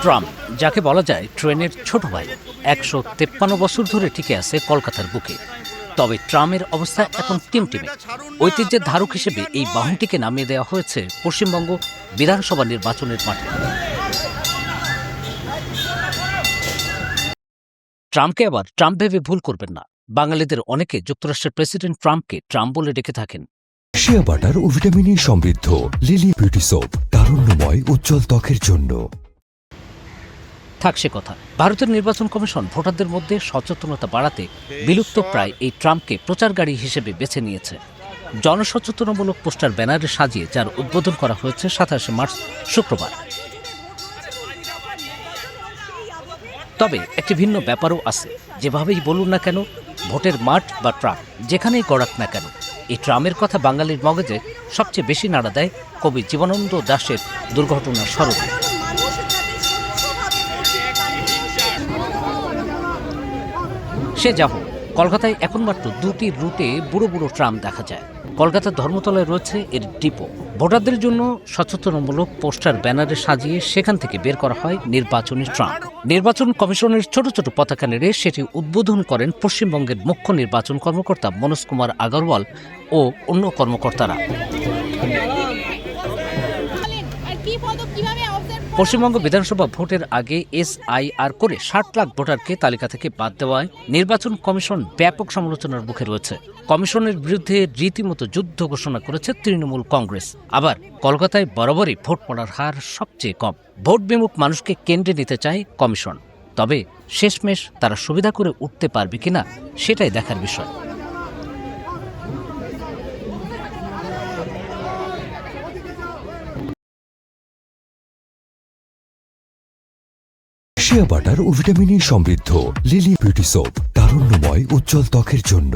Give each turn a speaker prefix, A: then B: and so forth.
A: Trump, যাকে বলা যায় ট্রেনের ছোট ভাই, ১৫৩ বছর ধরে টিকে আছে কলকাতার বুকে। তবে ট্রাম্পের অবস্থা এখন টিমটিমে। ঐতিহ্যের ধারক হিসেবে এই বাহনটিকে নামিয়ে দেওয়া হয়েছে পশ্চিমবঙ্গ বিধানসভা নির্বাচনের মাঠে। ট্রাম্পকে আবার ট্রাম্প ভেবে ভুল করবেন না। বাঙালিদের অনেকে যুক্তরাষ্ট্রের প্রেসিডেন্ট ট্রাম্পকে ট্রাম্প বলে ডেকে থাকেন।
B: শিয়া বাটার ও ভিটামিনে সমৃদ্ধ লিলি বিউটি সোপ, তারুণ্যময় উজ্জ্বল ত্বকের জন্য।
A: থাক সে কথা। ভারতের নির্বাচন কমিশন ভোটারদের মধ্যে সচেতনতা বাড়াতে বিলুপ্ত প্রায় এই ট্রাম্পকে প্রচার গাড়ি হিসেবে বেছে নিয়েছে। জনসচেতনামূলক পোস্টার ব্যানারে সাজিয়ে যার উদ্বোধন করা হয়েছে ২৭শে মার্চ শুক্রবার। তবে একটি ভিন্ন ব্যাপারও আছে। যেভাবেই বলুন না কেন, ভোটের মাঠ বা ট্রাক যেখানেই গড়াক না কেন, এই ট্রামের কথা বাঙালির মগজে সবচেয়ে বেশি নাড়া দেয় কবি জীবনানন্দ দাশের দুর্ঘটনার স্মরণে। সে যা হোক, কলকাতায় এখন মাত্র ২টি রুটে বুড়ো বুড়ো ট্রাম দেখা যায়। কলকাতার ধর্মতলায় রয়েছে এর ডিপো। ভোটারদের জন্য সচেতনমূলক পোস্টার ব্যানারে সাজিয়ে সেখান থেকে বের করা হয় নির্বাচনী ট্রাম। নির্বাচন কমিশনের ছোট ছোট পতাকা নেড়ে সেটি উদ্বোধন করেন পশ্চিমবঙ্গের মুখ্য নির্বাচন কর্মকর্তা মনোজ কুমার আগরওয়াল ও অন্য কর্মকর্তারা। পশ্চিমবঙ্গ বিধানসভা ভোটের আগে SIR করে ৬০ লাখ ভোটারকে তালিকা থেকে বাদ দেওয়ায় নির্বাচন কমিশন ব্যাপক সমালোচনার মুখে রয়েছে। কমিশনের বিরুদ্ধে রীতিমতো যুদ্ধ ঘোষণা করেছে তৃণমূল কংগ্রেস। আবার কলকাতায় বরাবরই ভোট পড়ার হার সবচেয়ে কম। ভোট বিমুখ মানুষকে কেন্দ্রে নিতে চায় কমিশন। তবে শেষমেশ তারা সুবিধা করে উঠতে পারবে কিনা সেটাই দেখার বিষয়।
B: শিয়া বাটার ও ভিটামিনে সমৃদ্ধ লিলি বিউটি সোপ, তারুণ্যময় উজ্জ্বল ত্বকের জন্য।